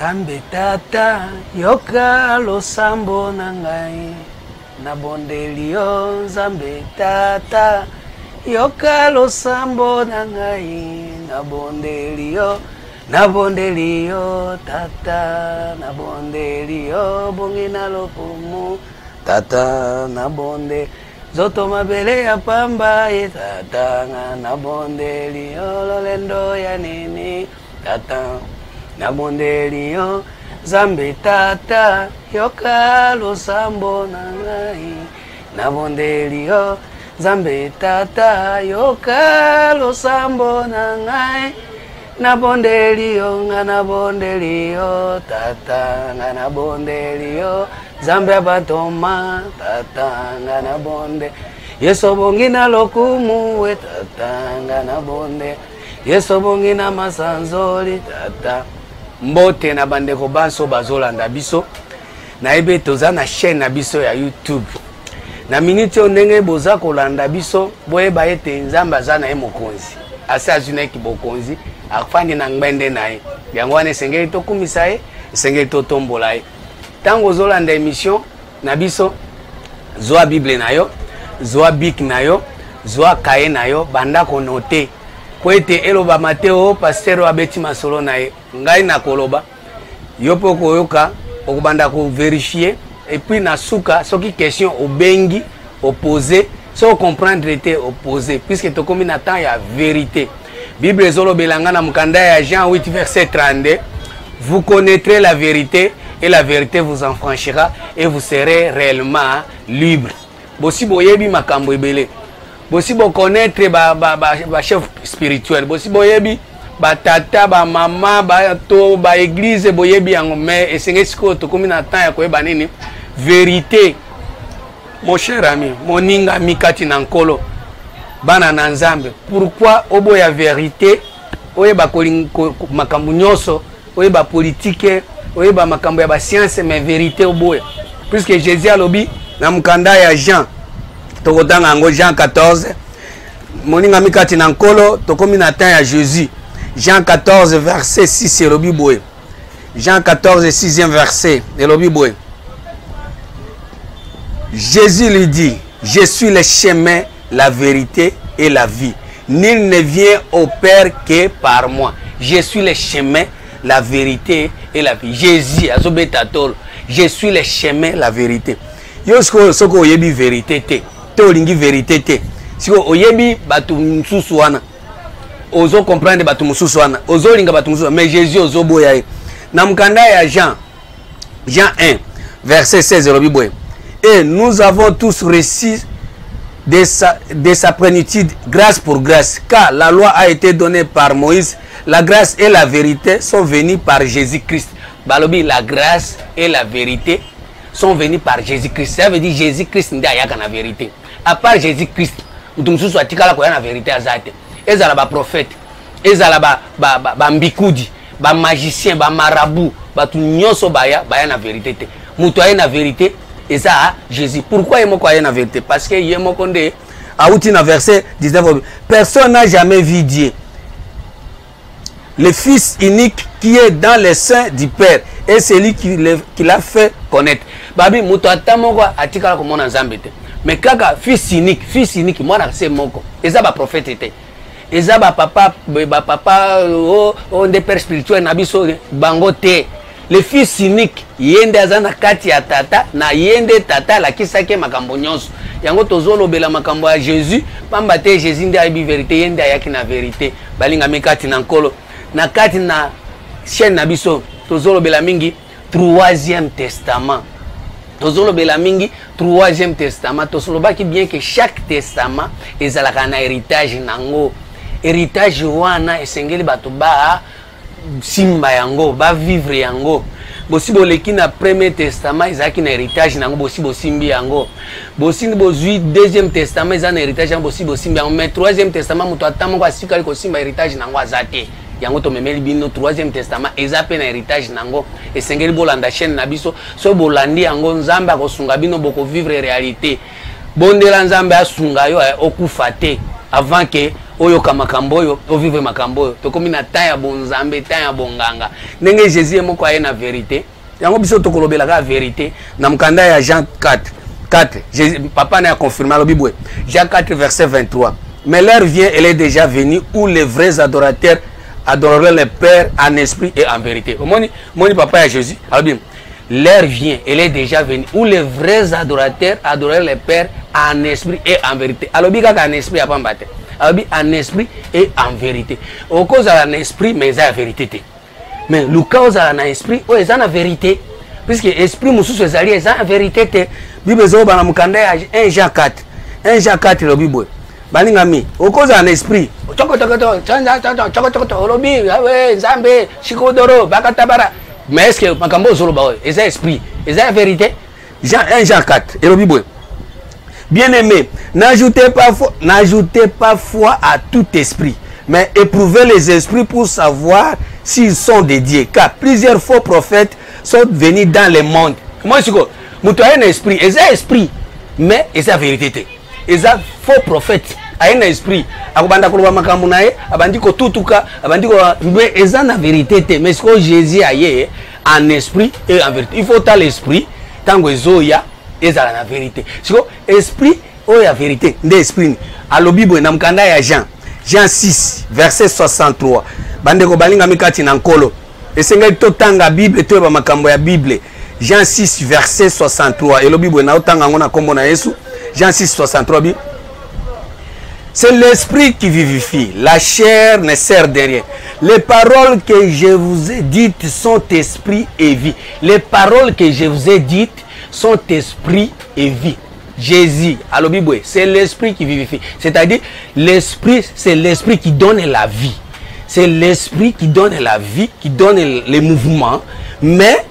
Zambe tata yoka losambo na ngai na bondeli yo Zambe tata yoka losambo na ngai na bondeli yo tata na bondeli yo bongi na lokumu tata na bonde zoto mabele ya pamba tata na bondeli yo lolendo ya nini tata na bondeli yo Zambe tata yoka losambo na ngai na bondeli yo Zambe tata yoka losambo na ngai na bondeli yo tata na bondeli yo Zambe abatoma tata na bonde yeso bongi na lokumu we tata na bonde yeso bongi na masanzoli tata mbote na bandeko banso bazolanda biso na ebe toza na chaîne na biso ya YouTube na minute ndenge boza kolanda biso boyeba ete Nzambe aza na ye mokonzi asa azunaki bokonzi afandi na ngbende na ye yango wana esengeli tokumisa ye esengeli totombola ye ntango ozolanda émission na biso zwa bible na yo zwa bik na yo zwa kaye na yo banda konote po ete eloba Mateo pasteur abeti masolo na ye ngai na koloba yo po koyoka okubanda ko vérifier et puis na suka soki question obengi opposer so comprendre te opposer puisque to komi na temps ya vérité Bible ezolo belanga na mukanda ya Jean 8 verset 32 vous connaîtrez la vérité et la vérité vous affranchira et vous serez réellement libre bosi boyebi makambo ebele bosi bo connaître ba chef spirituel bosi boyebi ba tata ba mama ba to ba église boyebi yango mais esenge siko to komi na temps ya koyeba nini vérité mon cher ami moninga mikati na nkolo bana na Nzambe pourquoi oboya vérité oyeba makambo nyoso oyeba politique oyeba makambo ya ba science mais vérité oboya puisque Jésus alobi na mukanda ya Jean tokotanga ngo Jean 14 moninga mikati na nkolo tokomi na temps ya Jésus Jean 14 verset 6 elobi boye Jean 14 6e verset elobi boye Jésus lui dit je suis le chemin la vérité et la vie nul ne vient au Père que par moi je suis le chemin la vérité et la vie Jésus azobetatolo je suis le chemin la vérité yo soko oyebi vérité te olingi vérité te siko oyebi batu mususu wana ozo comprendre batu mususu wana ozo linga batu mususu mais Jésus ozo boya na mukanda ya Jean 1 verset 16 elobi boye et nous avons tous reçu de sa plénitude grâce pour grâce car la loi a été donnée par Moïse la grâce et la vérité sont venues par Jésus-Christ balobi la grâce et la vérité sont venues par Jésus-Christ ça veut dire Jésus-Christ nde ayaka na vérité à part Jésus-Christ mutu mususu atikala koya na vérité azate ezala ba prophète ezala ba mbikudi ba magicien ba marabout batu nyonso baya na vérité te mutu aye na vérité et ça Jésus pourquoi il moko aye na vérité parce que il moko nde auti na verset 19 personne n'a jamais vu Dieu le fils unique qui est dans les seins du Père et celui qui l'a fait connaître babi mutu atamoko atikala ko mona Nzambe te mais kaka fils unique mwana c'est moko eza ba prophète te eza ba papa on des pères spirituels na biso bango te le fils unique yende azana kati ya tata na yende tata la kisake makambo nyonso yango tozolobela makambo ya Jésus pamba te Jésus ndi ayebi vérité yende ayaki na vérité balinga mikati na nkolo na kati na chaîne na biso tozolobela mingi 3e testament tozolobela mingi 3e testament tosolobaki bien que chaque testament ezalaka na héritage nango héritage wana esengeli bato ba simba yango ba vivre yango bosi boleki na premier testament ezaki na héritage nango bosi bosimbi yango bosi bozui 2e testament ezana héritage yango bosi bosimbi yango mais 3e testament muto atamoko asikali kosimba héritage nango azate yango to memeli bino 3e testament ezape na héritage nango esengeli bolanda chaîne na biso so bolandi yango Nzambe akosunga bino boko vivre réalité bondela Nzambe asunga yo okufa te avant que oyo kamakamboyo to vivre makamboyo to komi na temps ya bonzambe temps ya bonganga ndenge Jésus moko aye na vérité yango biso to kolobela ka vérité na mkanda ya Jean 4 papa n'a confirmé le Bible Jean 4 verset 23 mais l'heure vient elle est déjà venue où les vrais adorateurs adoreraient le Père en esprit et en vérité moni papa ya Jésus alors l'heure vient elle est déjà venue où les vrais adorateurs adoreraient le Père en esprit et en vérité alors bika en esprit à pambate alors en esprit et en vérité au cause en esprit mais ça la vérité mais le cause en esprit oh ça la vérité puisque esprit mususu ezali eza la vérité te Bible zo bana mukanda ya 1 Jean 4 le Bible baninga mi au cause en esprit choko lobi we nzambe shikodoro bakatabara mais est-ce que makambo zolo ba eza esprit eza la vérité 1 Jean 4 et le Bible bien-aimé, n'ajoutez pas foi à tout esprit, mais éprouvez les esprits pour savoir s'ils sont de Dieu. Car plusieurs faux prophètes sont venus dans le monde. Comment est-ce que vous avez un esprit, et un esprit, mais c'est la vérité. Et un faux prophète, un esprit. Abanda koloba makambo nae, abandi ko tutuka, abandi ko mais c'est la vérité. Mais ce que Jésus a yé en esprit et en vérité. Il faut à l'esprit tant que zoya et ça la vérité. C'est que esprit ou la vérité, l'esprit. À l'Bible na mkanda ya Jean 6 verset 63. Bande ko balinga mikati na nkolo. Esenga totanga Bible to ba makambo ya Bible. Jean 6 verset 63 et le Bible na otanga ngona kombo na Yesu. Jean 6 63 bi. C'est l'esprit qui vivifie, la chair ne sert de rien. Les paroles que je vous ai dites sont esprit et vie. Les paroles que je vous ai dites sont esprit et vie. Jésus, à l'Bible, c'est l'esprit qui vivifie. C'est-à-dire, l'esprit, c'est l'esprit qui donne la vie. C'est l'esprit qui donne la vie, qui donne les mouvements. Mais,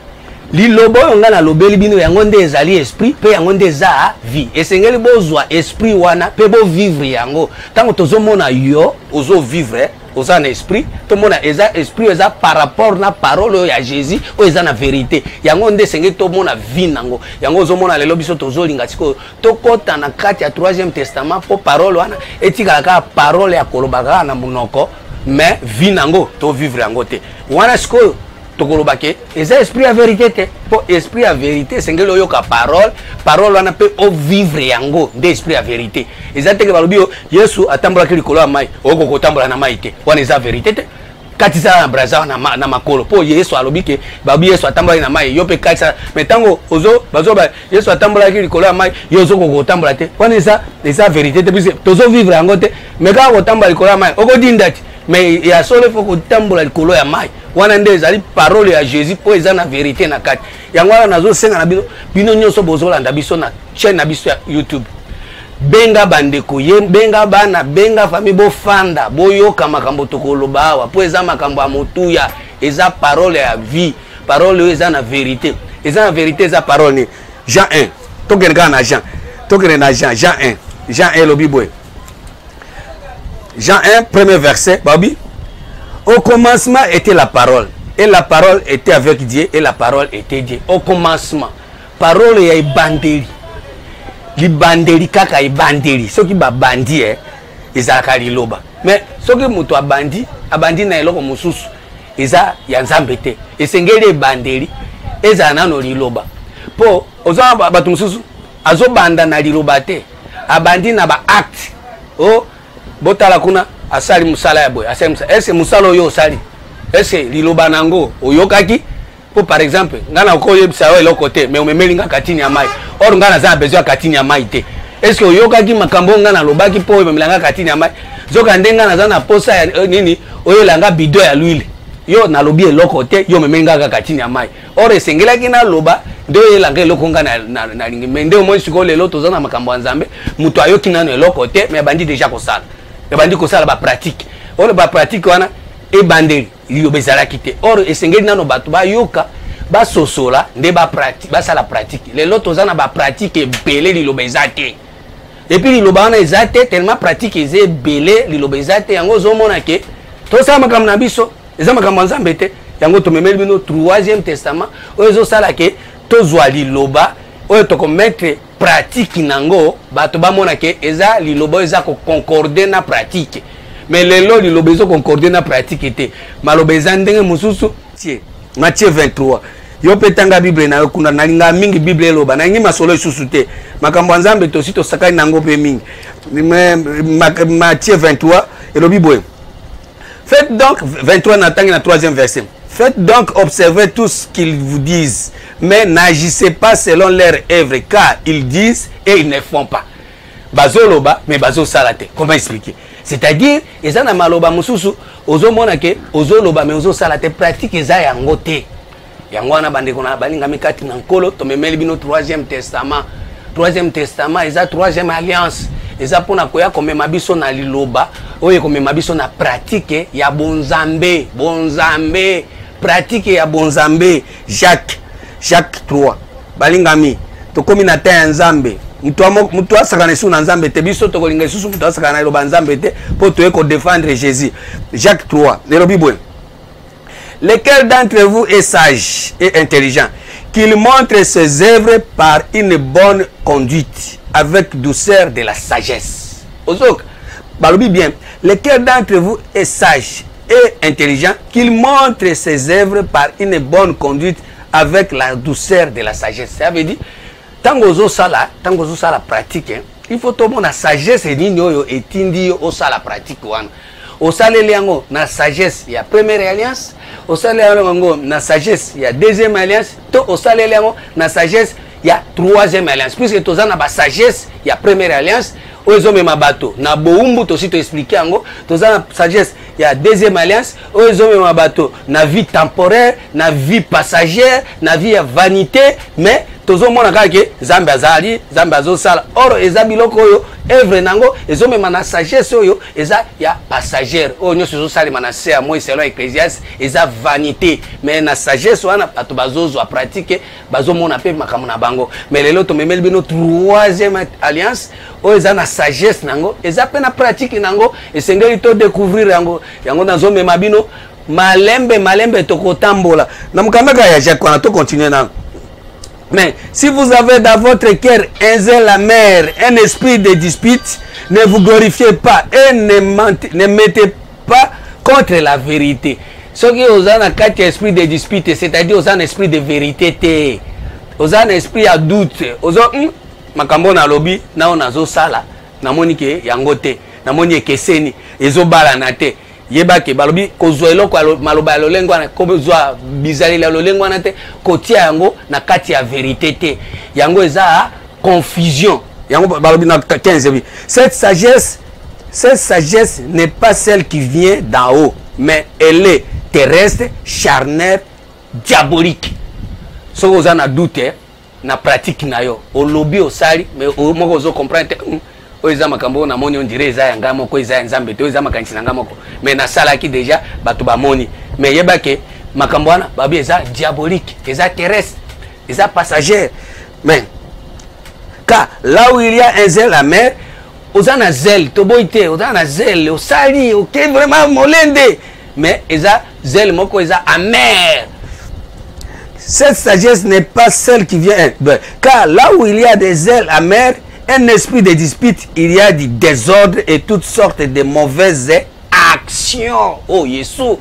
lilobo yonga na lobeli bino yango ezali esprit pe yango eza vie. Esengeli bozwa esprit wana pe bo vivre yango. Tango tozomona yo ozo vivre oza na esprit, to mona eza esprit eza par rapport na parole ya Jésus o eza na vérité. Yango esengeli to mona vie nango. Yango ozomona lelo biso tozolinga tiko to kota na kati ya 3e testament po parole wana etika ka parole ya kolobaka na munoko mais vie nango to vivre yango te. Wana siko tokolobake eza esprit ya vérité te po esprit ya vérité sengeli oyoka parole wana pe o vivre yango nde esprit ya vérité eza teke balobi Yesu atambolaki likolo ya mai oko kotambola na mai te wana eza vérité te katisa na braza na makolo po Yesu alobi ke babi Yesu atambolaki na mai yo pe katisa mais tango bazoba Yesu atambolaki likolo ya mai yo zo kotambola te wana eza vérité te puisque tozo vivre yango te mais ka kotambola likolo ya mai oko dindati mais ya solo faut kotambola likolo ya mai wana nde ezali parole ya Jésus po eza na vérité na kati yango wana nazo senga na bino nyonso bozolanda biso na chaîne na biso ya YouTube benga bandeko ye benga bana benga famille bofanda boyoka makambo tokoloba awa po eza makambo ya motuya eza parole ya vie parole eza na vérité eza parole ni Jean 1 tokende na Jean 1 le Bible Jean 1 premier verset babi. Au commencement était la parole. Et la parole était avec Dieu. Et la parole était Dieu. Au commencement. Parole ya ibandeli. Libandeli kaka ibandeli. Ce qui ba bandi ezaka liloba. Mais ce qui muto abandi na eloko mususu. Eza ya nzambe te. Esengeli ibandeli eza nano liloba. Po oza batu mususu azo banda na liloba te. Abandi na ba acte. Oh botala kuna asali musala ya boy asali musala est-ce musala oyo osali est-ce liloba nango oyokaki po par exemple ngana okoyebisa yo eloko te mais omemeli nga katini ya mai or ngana za besoin katini ya mai te est-ce oyokaki makambo ngana lobaki po omemelanga katini ya mai zoka ndenga na za na posa ya nini oyelanga bido ya l'huile yo na lobi eloko te yo memenga katini ya mai or esengelaki na loba ndo yelanga eloko ngana na lingi mende mo siko lelo tozana makambo ya nzambe muto ayoki nano eloko te mais bandi déjà kosala bandi kosala ba pratique or ba pratique wana e bandeli liyo bezala kite or esengeli nano batu ba yoka ba sosola nde ba pratique ba sala pratique lelo tozana ba pratique belé liyo bezate et puis liyo bana ezate tellement pratique eze belé liyo bezate yango zomona ke to sama makambo na biso eza makambo nzambe te yango to memeli bino 3e testament ozo sala ke tozwa liloba oyo to mettre pratique nango bato ba mona ke eza liloba eza ko concorder na pratique mais les lois ils ont besoin concorder na pratique était malobeza ndenge mususu Matthieu 23 yo petanga Bible na kuna nalinga mingi Bible eloba na ngi masolo isusu te makambo nzambe to sito sakani nango pe mingi Matthieu 23 elobi boye. Faites donc 23 n'attendez la troisième verset. Faites donc observer tout ce qu'ils vous disent, mais n'agissez pas selon leur œuvre, car ils disent et ils ne font pas. Bazo loba, mais bazo salate. Comment expliquer? C'est-à-dire, ils ont un maloba mususu, ozo monake, ozo loba, mais ozo salate pratique, ils ont un gote. Yango na bande kona balinga mikati na nkolo, to memeli bino troisième testament. Troisième testament, ils ont troisième alliance. Ils ont pour na koya comme mabiso na liloba, oye comme mabiso na pratique ya bonzambe, bonzambe. Pratique ya bonzambe. Jacques 3 balingami to komi na ta nzambe mutu asakana su na nzambe te biso to kolinga susu mutu asakana lo banzambe te pour to eko défendre Jésus. Jacques 3 le Bible. Lequel d'entre vous est sage et intelligent, qu'il montre ses œuvres par une bonne conduite avec douceur de la sagesse. Ozok balobi bien, lequel d'entre vous est sage et intelligent, qu'il montre ses œuvres par une bonne conduite avec la douceur de la sagesse. Ça veut dire, tant que vous avez la pratique, il faut tout le monde la sagesse et l'igno et tindi au la pratique. Au salé liango na sagesse, il y a première alliance. Au salé liango na sagesse, il y a deuxième alliance. Au salé liango na sagesse, il y a troisième alliance. Puisque tous en a sagesse, il y a première alliance. Ozo mema bato na boumbu to si to expliquer ango toza sagesse il y a deuxième alliance ozo mema bato na vie temporaire na vie passagère na vie ya vanité mais tozo mona kaka Nzambe azali Nzambe azosala oro eza biloko oyo œuvre nango ezo mema na sagesse oyo eza ya passagère oyo nyoso zo sali mana se ya moi selon Ecclésiaste eza vanité mais na sagesse wana bato bazozo a pratique bazo mona pe makambo na bango mais lelo to memeli bino troisième alliance oyo eza na sagesse nango eza pe na pratique nango esengeli to découvrir yango yango nazo mema bino malembe to kotambola na mukambaka ya Jacques wana to continuer nango. Mais si vous avez dans votre cœur un zèle amer, un esprit de dispute, ne vous glorifiez pas et ne mettez pas contre la vérité. Ce qui est un esprit de dispute, c'est-à-dire un esprit de vérité, un esprit à doute, makambo na lobi na onazo sala na monike yangote na moni keseni ezo bala na te yebake balobi kozwa eloko maloba lolengo na kozwa bizali la lolengo na te kotia yango na kati ya vérité te yango eza confusion yango balobi na 15 cette sagesse n'est pas celle qui vient d'en haut mais elle est terrestre charnelle diabolique. Ce que vous en a doute na pratique na yo o lobby o sali mais o moko zo comprendre o eza makambo na moni on dirait eza yanga moko eza nzambe to eza makanisi na ngamoko mais na sala ki déjà bato ba moni mais yebake makambo wana babi eza diabolique eza terrestre eza passagère mais car là où il y a un zèle amer ozana zèle to boité ozana zèle o sali o ke vraiment molende mais eza zèle moko eza amer. Cette sagesse n'est pas celle qui vient, car là où il y a des ailes amères, un esprit de dispute, il y a du désordre et toutes sortes de mauvaises actions. Oh, Jésus,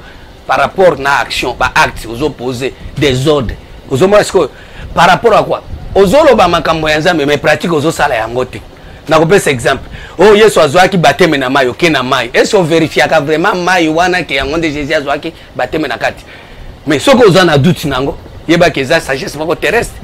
par rapport à l'action, par acte, aux opposés, désordre. Aux opposés, par rapport à quoi? Aux opposés, mais pratique aux opposés, na kopesa exemple oh Yesu azwaki bateme na mai oke na mai est-ce qu'on vérifie ka vraiment mai wana ke yango de Jésus azwaki bateme na kati mais ce que vous en a doute nango yeba ke za sagesse moko terrestre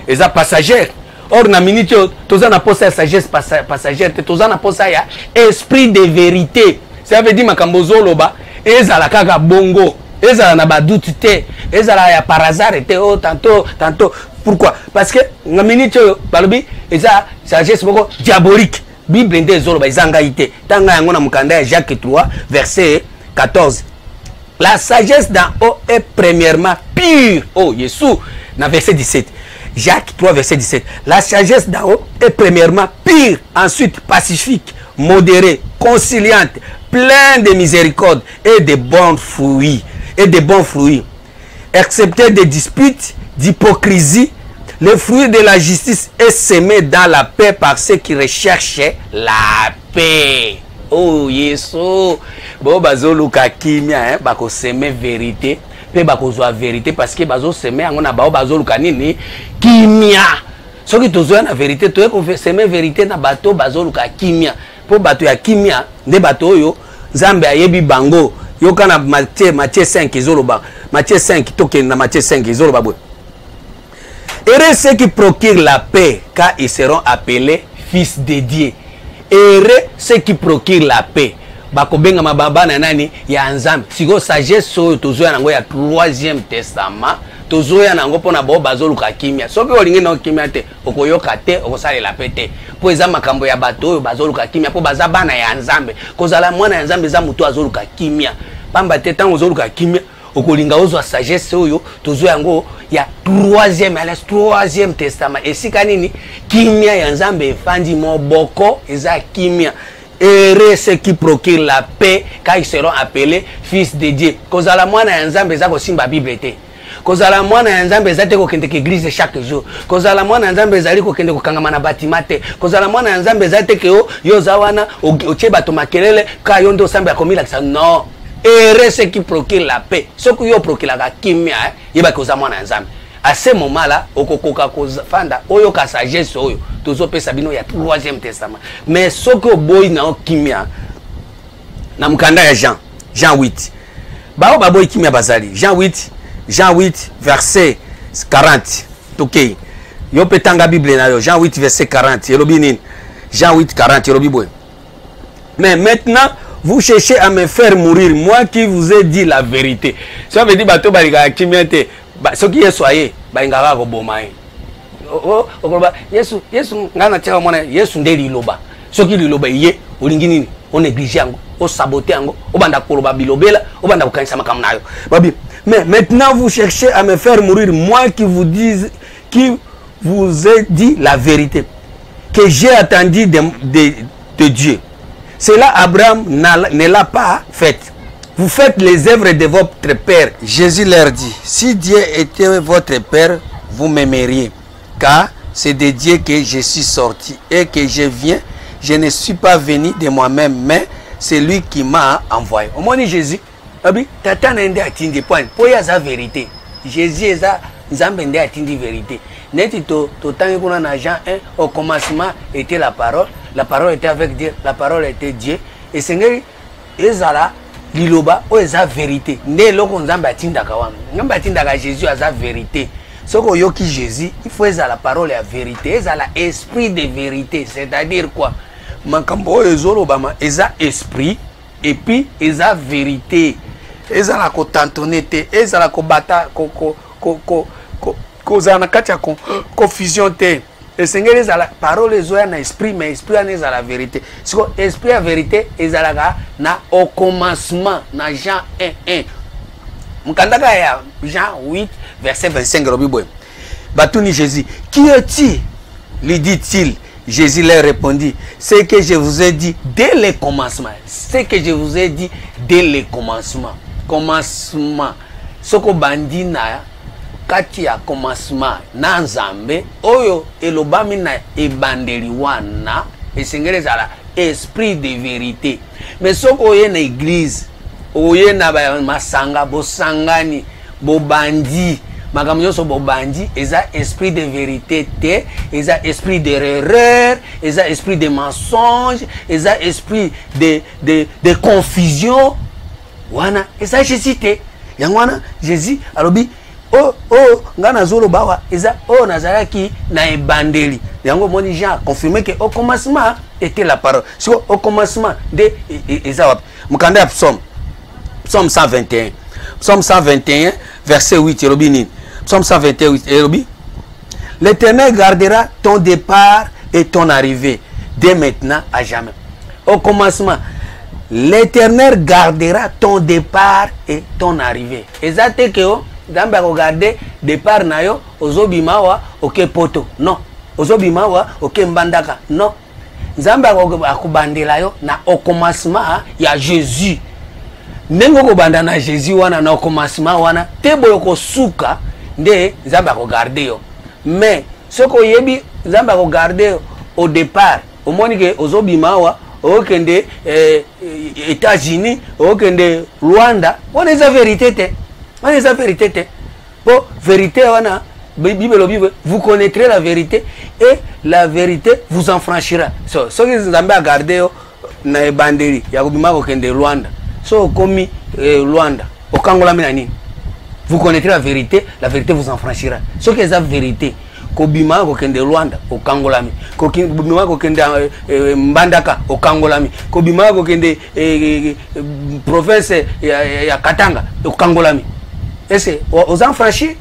eza passagère or na minute toza na posa sagesse passagère toza na posa ya esprit de vérité ça veut dire makambo zoloba ezala kaka bongo ezala na ba doute te ezala ya par hasard te oh tantôt pourquoi parce que na minute balobi eza sagesse moko diabolique Bible nde zoloba ezanga ite tanga yango na mukanda ya Jacques 3 verset 14. La sagesse d'en haut est premièrement pure. Oh, Jésus, dans verset 17. Jacques 3, verset 17. La sagesse d'en haut est premièrement pure, ensuite pacifique, modérée, conciliante, pleine de miséricorde et de bons fruits. Excepté des disputes, d'hypocrisie, le fruit de la justice est semé dans la paix par ceux qui recherchent la paix. oh yeso bo bazoluka kimia hein bako semer vérité pe bako zwa vérité parce que bazo semer yango na bao bazoluka nini kimia soki tozoya na vérité toye ko semer vérité na bato bazoluka kimia po bato ya kimia nde bato oyo Nzambe ayebi bango yoka na Matthieu 5 izoloba Matthieu 5 toke na Matthieu 5 izoloba boy. Heureux ceux qui procurent la paix, car ils seront appelés fils de Dieu. Heureux ceux qui procurent la paix. Bakobenga mababa na nani ya Nzambe. Siko sagesse so tozoya nango ya 3e testament. Tozoya nango pona bo bazoluka kimia. Soki olingi na kimia te, okoyoka te, okosala la paix te. Po eza makambo ya bato oyo bazoluka kimia, po baza bana ya Nzambe. Kozala mwana ya Nzambe za mutu azoluka kimia. Pamba te tango ozoluka kimia. Okolinga ozwa sagesse oyo tozo yango ya 3e testament esika nini kimia ya Nzambe efandi moboko eza kimia. Heureux ceux qui procurent la paix, car ils seront appelés fils de Dieu. Kozala mwana ya Nzambe eza kosimba Bible te. Kozala mwana ya Nzambe eza te kokende ke église chaque jour. Kozala mwana ya Nzambe ezali kokende kokangama na batima te. Kozala mwana ya Nzambe eza te ke yo zawana otie bato makelele ka yo ndo Nzambe akomila kisa non. Heureux ceux qui procurent la paix. Ceux qui procurent la kimia, yeba koza mwana Nzambe. À ce moment-là, okokoka kozafanda oyo ka sagesse oyo tozo pesa bino ya 3e testament. Mais ceux qui boy na kimia na mkanda ya Jean 8. Bao baboy kimia bazali. Jean 8 verset 40. OK. Yo petanga Bible na yo. Jean 8 verset 40. Yelobi nini? Jean 8 40 yelobi boy. Mais maintenant vous cherchez à me faire mourir, moi qui vous ai dit la vérité. Ça veut dire bato balika kimiate, ce qui est soyé, ngara ko bomaye. Yesu ngana tia mona Yesu ndeli loba. Ce qui liloba yé, olingi nini? On néglige yango, on sabote yango, on banda koloba bilobela, on banda kokanisa makam nayo. Babi, mais maintenant vous cherchez à me faire mourir, moi qui vous ai dit la vérité, que j'ai attendu de Dieu. Cela, Abraham ne l'a pas fait. Vous faites les œuvres de votre père. Jésus leur dit, si Dieu était votre père, vous m'aimeriez. Car c'est de Dieu que je suis sorti et que je viens. Je ne suis pas venu de moi-même, mais c'est lui qui m'a envoyé. Au moment de Jésus, tata nende atindi point. Pour y avoir la vérité. Jésus est là, Nzambe nende atindi vérité. Neti to tangi kuna na Jean 1, au commencement était la parole. La parole était avec Dieu, la parole était Dieu. Et Seigneur, ezala liloba o eza vérité. Ne loko Nzambe atindaka wana. Nzambe atindaka Jésus aza vérité. Soko yoki Jésus, il faut ezala la parole ya vérité, ezala esprit de vérité, c'est-à-dire quoi? Makambo ezolo bama eza esprit et puis eza vérité. Ezala ko tantonete, ezala ko bata ko zana katia confusion te. Le Seigneur est à la parole est na esprit, mais esprit est à la vérité. Si esprit à vérité est à la na au commencement na Jean 1:1. Mukandaka ya Jean 8 verset 25 robi boy. Batuni Jésus, qui est-il? Lui dit-il. Jésus leur répondit, ce que je vous ai dit dès le commencement. Ce que je vous ai dit dès le commencement. Commencement. Soko bandina kati ya commencement na Nzambe oyo elobami na ebandeli wana esengereza la esprit de vérité. Mais soko oye na église oye na masanga bosangani bobandi makambo nyonso bobandi eza esprit de vérité te, eza esprit d'erreur, eza esprit de mensonge, eza esprit de confusion wana eza Jésus te. Yango wana Jésus alobi ngana zolo bawa eza nazaraki na ebandeli. Yango moni Jean a confirmé que au commencement était la parole. So au commencement de eza wapi? Mukanda ya Psaume 121. Psaume 121 verset 8 robini. Psaume 128 robi. L'Éternel gardera ton départ et ton arrivée dès maintenant à jamais. Au commencement l'Éternel gardera ton départ et ton arrivée. Ezate que Nzambe regarder départ na yo ozobima wa oke poto. Non. Ozobima wa oke mbandaka. Non. Nzambe akubandela yo na au commencement ya Jésus. Nengo ko banda na Jésus wana na au commencement wana tebo yoko suka nde Nzambe regarder yo. Mais ce ko yebi Nzambe regarder au départ, au moni ke ozobima wa okende États-Unis, okende Rwanda, on est la vérité. On est la vérité. Bon, vérité, vous connaîtrez la vérité et la vérité vous en franchira. So, ce que vous avez gardé na banderi, ya kubima okende Rwanda. So, komi Rwanda, okangola minani. Vous connaîtrez la vérité vous en franchira. Ce que c'est la vérité. Kobima okende Rwanda, okangolami. Kobima okende Mbandaka, okangolami. Kobima okende province ya Katanga, okangolami. Est-ce aux en franchis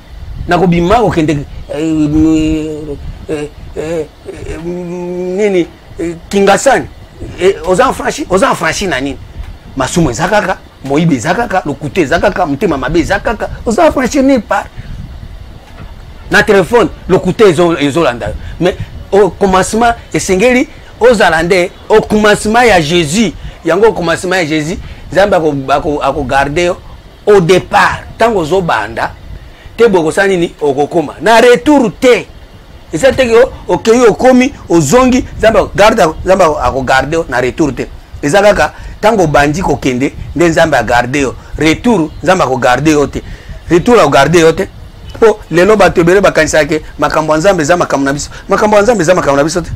na kobima okende nini Kingasani aux en franchis na nini masumo ezakaka moibe ezakaka lokute ezakaka mutema mabe ezakaka aux en franchis nulle part na téléphone lokute ezolanda mais au commencement esengeli aux alande au commencement ya Jésus yango au commencement ya Jésus Zamba ako garder au départ tango zo banda te bokosani ni okokoma na retour te esa te ko okeyi okomi ozongi Zamba ako garder na retour te eza kaka tango bandi kokende nde Nzambe a garder retour Nzambe ko garder te retour a garder te po lelo batebele bakanisa ke makambo Nzambe za makambo na biso makambo Nzambe za makambo na biso te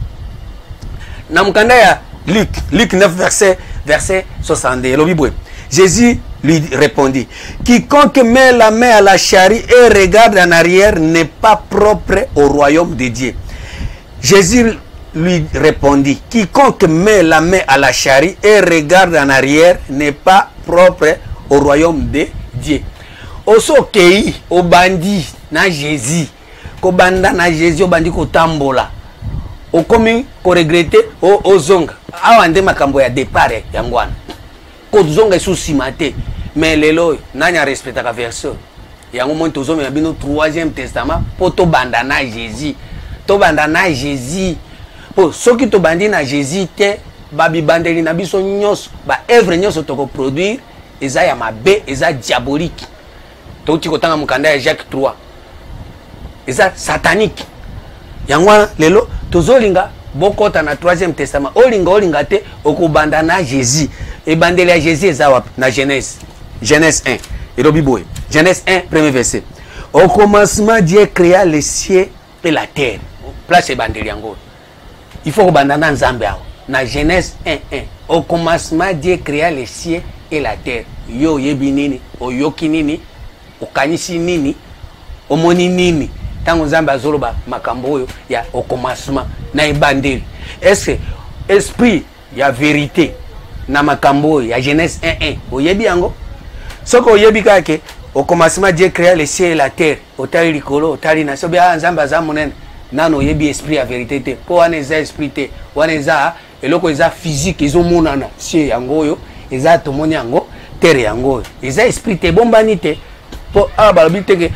na mukanda ya Luc 9 verset 62 lobibwe Jésus lui répondit, quiconque met la main à la charrue et regarde en arrière n'est pas propre au royaume de Dieu. Jésus lui répondit, quiconque met la main à la charrue et regarde en arrière n'est pas propre au royaume de Dieu. Osokei obandi na Jésus, kobanda na Jésus obandi kotambola. Okomi ko regretter o zonga. Awande makambo ya départ yangwana. Ko zonga sous-simate. Mais lelo nanya respecta ka version yango mon tozo me bino 3e testament po to banda na Jésus to banda na Jésus po soki to bandi na Jésus te babi bandeli na biso nyos ba œuvre nyos to ko produire eza ya mabe eza diabolique to ti ko tanga mukanda ya Jacques 3 eza satanique yango lelo tozolinga bokota na 3e testament olinga te okubanda na Jésus e bandeli ya Jésus eza wapi na Genèse 1. Genèse 1, premier verset. Au commencement, Dieu créa les cieux et la terre. Place Bandeliango. Il faut que bandana Nzambe. Na Genèse 1, 1. Au commencement, Dieu créa les cieux et la terre. Yo yebi nini, o yoki nini, o kanisi nini, o moni nini. Tango Nzambe azoloba makambo yo ya au commencement na ibandeli. Est-ce que esprit ya vérité na makambo ya Genèse 1, 1. O yebi yango. Soko yebi kake au commencement Dieu créa les cieux et la terre otali likolo otali na so bia Nzambe aza monene nano yebi esprit ya vérité te po wana eza esprit te wana eza eloko eza physique ezo monana cieux yango yo eza tomoni yango terre yango eza esprit te bombani te po balobi te que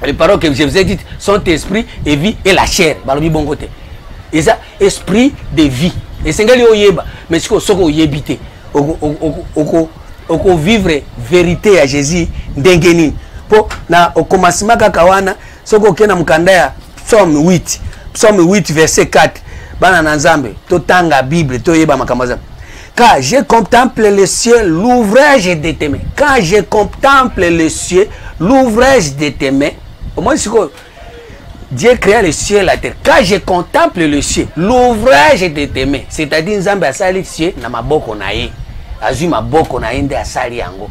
les paroles que je vous ai dites sont esprit et vie et la chair balobi bongo te eza esprit de vie esengeli oyeba mais soko oyebi te oko vivre vérité à Jésus ndengeni po na au commencement kaka wana soko kena mukanda ya Psaume 8 verset 4 bana na Nzambe to tanga Bible to yeba makambo za quand je contemple le ciel l'ouvrage de tes mains quand je contemple le ciel l'ouvrage de tes mains au moins siko Dieu créa le ciel et la terre quand je contemple le ciel l'ouvrage de tes mains c'est-à-dire Nzambe asali ciel na maboko na ye azuma boko na ende asali yango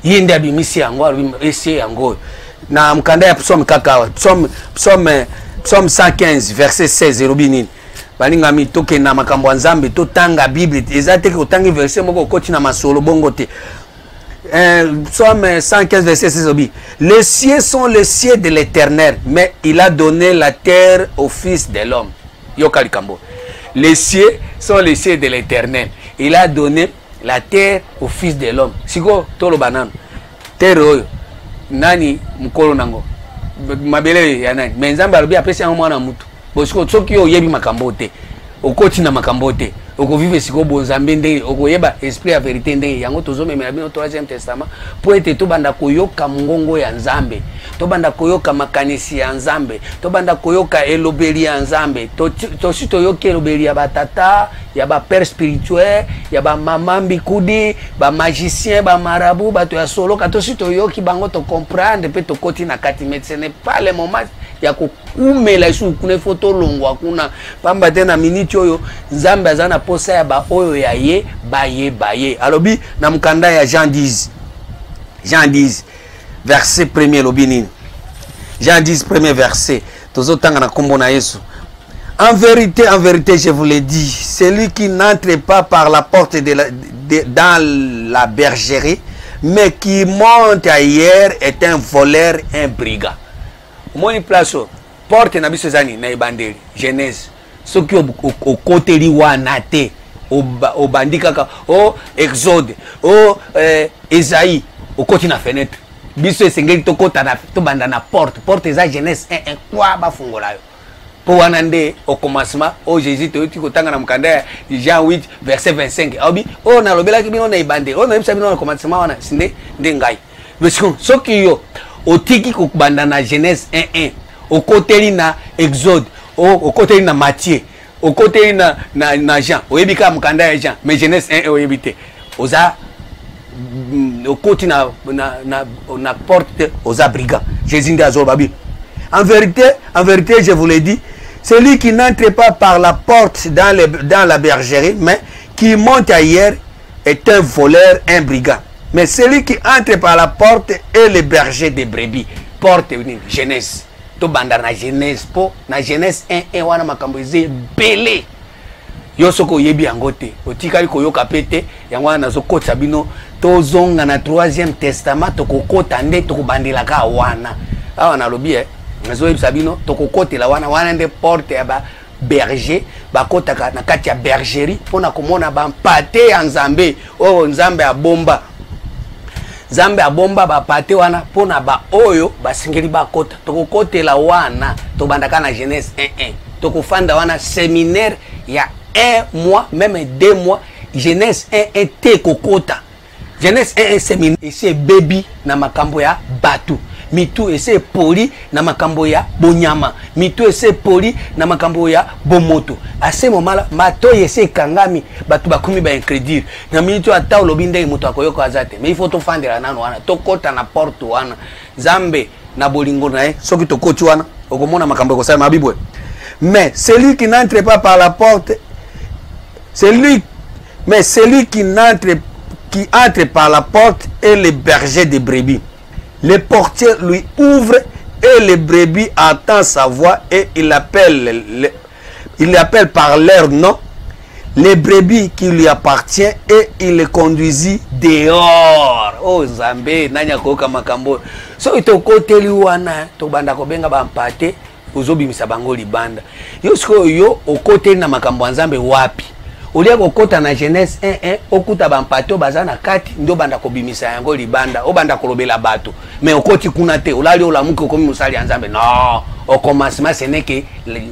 yende abimisi yango ese yango na mkanda ya Psaume kaka Psaume 115 verset 16 robinini balinga mi toke na makambo Nzambe to tanga Bible ezate ko tangi verset moko koti na masolo bongo te Psaume 115 verset 16 obi les cieux sont les cieux de l'Éternel mais il a donné la terre au fils de l'homme yokali kambo les cieux sont les cieux de l'Éternel il a donné la terre au fils de l'homme. Siko tolo banano. Terre oyo. Nani mukolo nango. Mabele ya nani. Menzamba alobi apesi yango mwana mutu. Bosiko soki yo yebi makambo te. Okoti na makambo te. Oko vive siko bonzambe nde. Oko yeba esprit ya vérité nde. Yango tozo memela bino 3e testament. Po ete to banda koyoka mungongo ya Nzambe. tobanda koyoka makanisi ya nzambe, tobanda koyoka elobeli ya nzambe, tosi toyoki elobeli ya batata, ya ba père spirituel, ya ba mama mbikudi, ba magicien, ba marabu, bato ya soloka, tosi toyoki bango to comprendre pe to koti na kati, mais ce n'est pas le moment ya kukumela isu kuna foto longwa kuna pamba tena miniti oyo nzambe azana posa ya ba oyo ya ye baye alobi na mkanda ya Jean 10 verset 1er lobi nini Jean 10 premier verset tozotanga na kombo na Yesu. En vérité, je vous le dis, celui qui n'entre pas par la porte dans la bergerie, mais qui monte ailleurs est un voleur, un brigand. Moni place porte na biso zani na ibandeli Genèse soki o koteli wana te o bandika ka o Exode o Esaïe o koti na fenêtre biso esengeli to kota na to banda na porte za Genèse 1 kwa ba fungola yo po wana nde au commencement o Jésus to ti kotanga na mkanda Jean 8 verset 25 obi o na lobela ki bino na ibandeli o na bisa bino na commencement wana sinde nde ngai parce que soki yo otiki kokubanda na Genèse 1 okoteli na Exode okoteli na Matthieu okoteli na Jean oyebika mukanda ya Jean mais Genèse 1 oyebite oza okoti na porte oza brigand Jésus ndi azobabi. En vérité je vous le dis, celui qui n'entre pas par la porte dans la bergerie mais qui monte ailleurs est un voleur, un brigand. Mais celui qui entre par la porte est le berger des brebis. Porte Genèse. To banda na Genèse po na Genèse 1 wana makambo eze belé. Yo soko yebi yangote. Otikali koyoka pete yango wana zokota bino to zonga na 3e testament to kokota nde to kubandela ka wana. Awa na lobi nazo yebisa bino to kokotela wana nde porte ya ba berger bakota na kati ya bergerie pona komona ba mpate ya nzambe o nzambe ya bomba. Zambe abomba ba pate wana pona ba oyo basingeli bakota tokokotela wana tobandaka na Genèse 1 tokofanda wana séminaire ya 1 mois même 2 mois Genèse 1 te kokota Genèse 1 séminaire c'est baby na makambo ya batu mitu ese poli na makambo ya bonyama mitu ese poli na makambo ya bomoto ase momala mato ese kangami batu bakumi ba incrédule na mitu ata lobi ndenge moto akoyoka azate mais il faut to fandela nano wana to kota na porte wana Zambe na bolingo na soki to koti wana okomona makambo ko sa mabibwe. Mais celui qui n'entre pas par la porte celui qui entre par la porte est le berger des brebis. Le portier lui ouvre et les brebis entendent sa voix et il appelle par leur nom les brebis qui lui appartiennent et il les conduisit dehors. Oh Zambe, nanya koka makambo. So ito koteli wana to banda ko benga ba mpate uzobimisa bango libanda. Yo siko yo okoteli na makambo Nzambe wapi? Olia kokota na Genèse 1 okuta bampato bazana kati ndo banda kobimisa yango libanda o banda kolobela bato mais okoti kuna te olali olamuke komi musali Nzambe non au commencement ce n'est que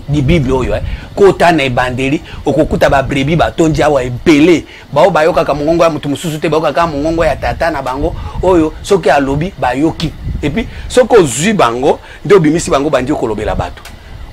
di Bible oyo kota na ebandeli okokuta ba brebi batondi awa ebele bao bayoka ka mongongo ya mutu mususu te bayoka ka mongongo ya tata na bango oyo soki alobi bayoki et puis soko zui bango ndo bimisi bango bandi kolobela bato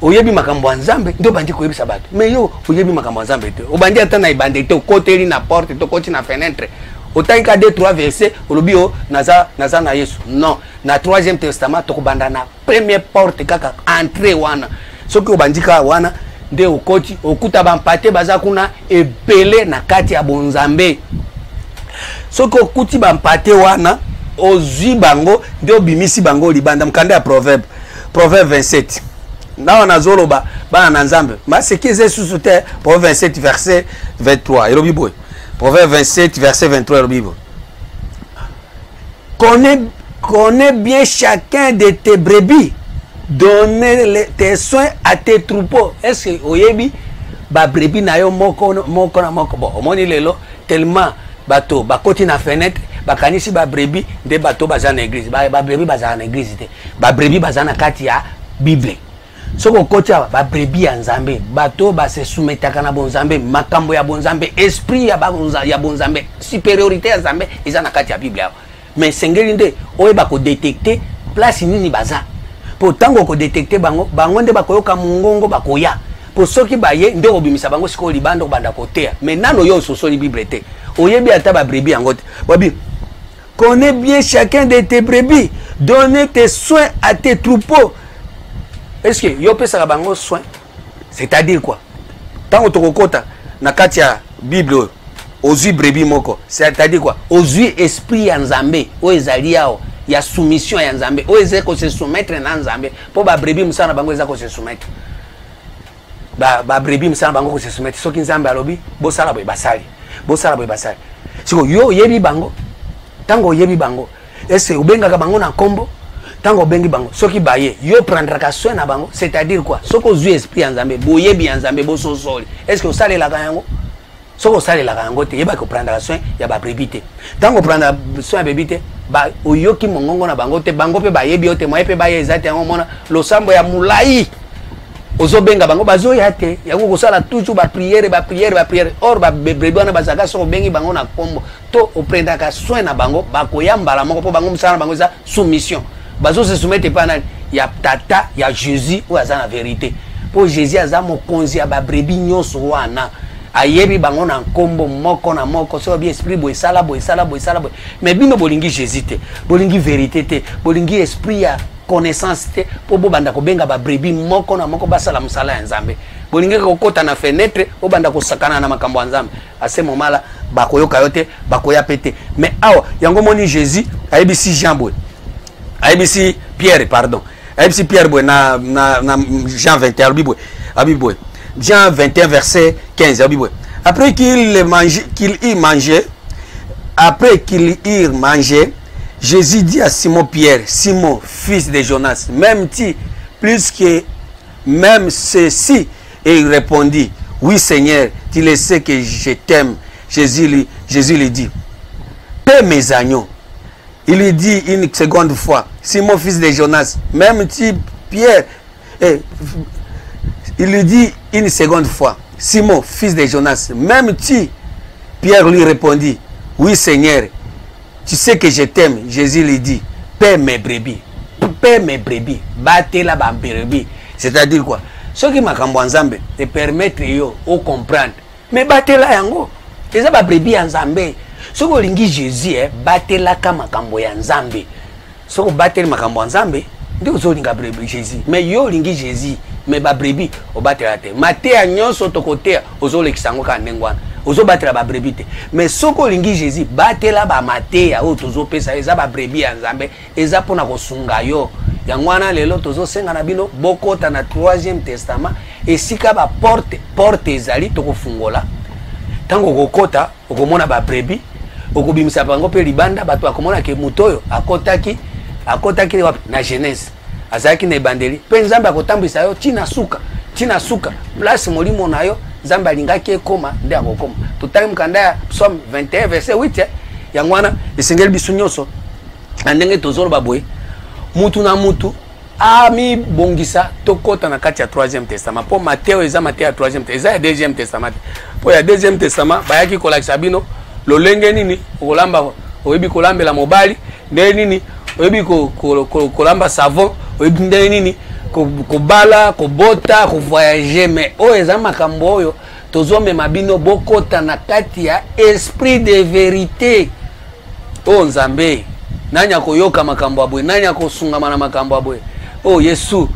oyebi makambo Nzambe ndo bandi koyebisa bato mais yo oyebi makambo Nzambe te obandi ata na ibande te okoteli na porte to koti na fenêtre otanka 2-3 versets olobi o naza na Yesu non na 3e testament to kobanda na première porte kaka entrée wana soki obandika wana nde okoti okuta bampate baza kuna ebele na kati ya bonzambe soki okuti bampate wana ozwi bango nde obimisi bango libanda mkanda ya proverbe 27 na on azoloba ba na Nzambe ma ce qui est sous terre Proverbe 27 verset 23 et le Bible Proverbe 27 verset 23 et le Bible connais bien chacun de tes brebis, donner tes soins à tes troupeaux. Est-ce que oyebi ba brebis na yo moko na moko bon omoni lelo tellement bato bakoti na fenêtre bakanisi ba brebis de bato baza na église ba brebis baza na église te ba brebis baza na kati ya Bible. Soko kocha ba brebis ya Nzambe bato ba se soumetaka na bonzambe makambo ya bonzambe esprit ya bonzambe supériorité ya Nzambe eza na kati ya Bible. Mais sengeli nde oye ba ko détecter place nini baza po tango ko détecter bango nde bakoyoka mungongo bakoya po soki baye nde obimisa bango siko libanda banda kotea mais nano yo sosoli bible te oyebi ata ba brebis yango te babi connais bien chacun de tes brebis donne tes soins à tes troupeaux. Est-ce que yo pesa bango soin c'est-à-dire quoi tango tokokota na kati ya bible ozui brebis moko c'est-à-dire quoi ozui esprit ya nzambe o ezali yao ya soumission ya nzambe o eze ko se soumettre na nzambe po ba brebis musana bango eza ko se soumettre ba brebis musana bango ko se soumettre soki nzambe alobi bo sala boy basali siko yo yebi bango tango yebi bango est-ce ubengaka bango na kombo tango bengi bango soki baye yo prendra soin na bango c'est-à-dire quoi soko zu esprit ya nzambe boyebi ya nzambe bo sosoli est-ce que osale la kango soko osale la kango te yeba ko prendre soin ya ba brebis te tango prendre soin ya brebis te ba oyoki mongongo na bango te bango pe bayebi yo te moye pe baye ezate yango mona losambo ya mulai ozobenga bango bazoya te yango kosala toujours ba prière or ba brebis na bazaka soko bengi bango na kombo to oprendaka soin na bango bakoyambala moko po bango musala bango za soumission bazo se soumettre pas na ya tata ya Jésus ou aza na vérité pour Jésus aza mokonzi ya ba brebis nyonso wana ayebi bango na nkombo moko na moko so bien esprit boy sala mais bino bolingi Jésus te bolingi vérité te bolingi esprit ya connaissance te po banda ko benga ba brebis moko na moko basala musala ya nzambe bolingi ko kota na fenêtre o banda ko sakana na makambo ya nzambe ase momala bakoyoka yote bakoya pete mais awa yango moni Jésus ayebi si Jean boy ABC Pierre, pardon. ABC Pierre, na Jean 21, Jean 21, verset 15. Après qu'il eut mangé, Jésus dit à Simon Pierre, Simon, fils de Jonas, m'aimes-tu plus que même ceci? Et il répondit, oui Seigneur, tu le sais que je t'aime. Jésus lui dit, paie mes agneaux. Il lui dit une seconde fois, Simon fils de Jonas, même tu Pierre, il lui dit une seconde fois, Simon fils de Jonas, même tu Pierre lui répondit, oui Seigneur, tu sais que je t'aime. Jésus lui dit, paie mes brebis, battez la brebis. C'est-à-dire quoi? Ce qui m'a nzambe te permettre yo au comprendre, mais battez la yango, c'est ça ba brebis nzambe. Soko lingi Jésus batela ka makambo ya nzambe soko batela makambo ya nzambe ndiko zo linga brebis Jésus mais yo lingi Jésus mais ba brebis o batela te matea nyonso tokotea ozo lekisango ka ndengwana ozo batela ba brebis te mais soko lingi Jésus batela ba matea o tozo pesa eza ba brebis ya nzambe eza pona ko sunga yo yangwana lelo tozo senga na bino bokota na 3e testament esika ba porte ezali tokofungola tango kokota okomona ba brebis okobimisa bango pe libanda bato akomona ke mutoyo akotaki wapi na Genèse azaki na ebandeli pe nzambe akotambisa yo tina suka place molimo na yo nzambe alingaki ekoma nde akokoma totali mkanda ya Psaume 21 verset 8 yangwana esengeli biso nyonso na ndenge tozoloba boye mutu na mutu ami bongisa tokota na kati ya 3e testament po Matteo eza Matteo ya 3e eza ya 2e testament po ya 2e testament bayaki kolakisa bino lolenge nini okolamba oyebi kolambela mobali nde nini oyebi kolamba savon oyebi nde nini kobala kobota kovoyager mais oyo eza makambo oyo tozomema bino bokota na kati ya esprit de vérité o nzambe nani akoyoka makambo abwe nani akosungama na makambo abwe o Yesu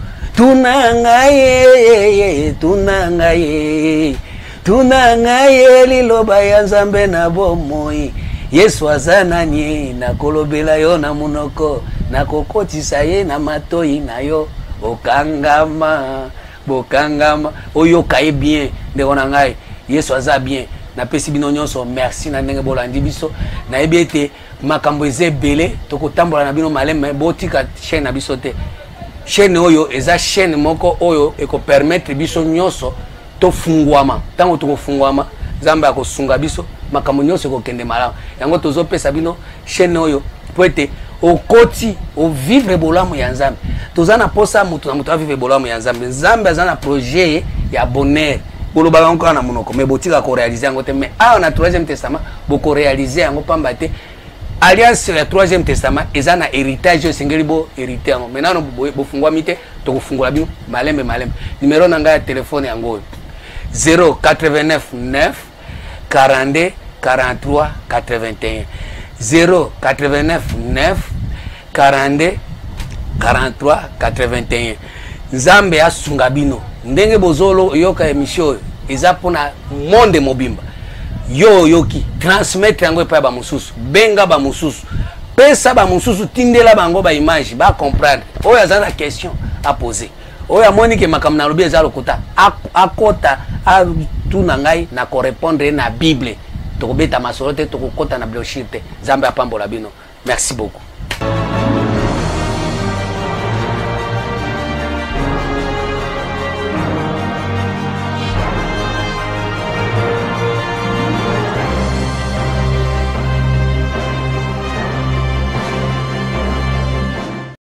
tunangaye liloba ya nzambe na bomoi Yesu azanani na kolobela yo na munoko na kokotisa ye na matoi na yo bokangama oyo kaye bien ndeko na ngai Yesu aza bien na pesi bino nyonso merci na ndenge bolandi biso na yebi ete makambo ezebele tokotambola na bino malema botika chaîne na biso te chaîne oyo eza chaîne moko oyo eko permettre biso nyonso to fungwama tango to fungwama nzambe akosunga biso makambo nyonso kokende malamu yango tozopesa bino chaîne oyo po ete okoti o vivre bolamu ya nzambe tozana posa mutu na mutu a vivre bolamu ya nzambe nzambe azana projet ya bonheur boloba encore na monoko mais botika ko réaliser yango te mais a na 3e testament boko réaliser yango pamba te alliance ya 3e testament eza na héritage sengeli bo hérité yango maintenant bo fungwa mite to kufungula bino malembe numéro na nga ya telefone yango 089 9 42 43 81 089 9 42 43 81 Nzambe asunga bino ndenge bozolo yoka émission eza pona monde mobimba yo yoki transmettre yango pa ba mususu benga ba mususu pesa ba mususu tindela bango ba image ba comprendre oyo azana question à poser oyo amoni ke makamna lobi eza lokota akota a tuna ngai na ko répondre na Bible to kobeta masolo te to kokota na blochir te Nzambe apambola bino merci beaucoup.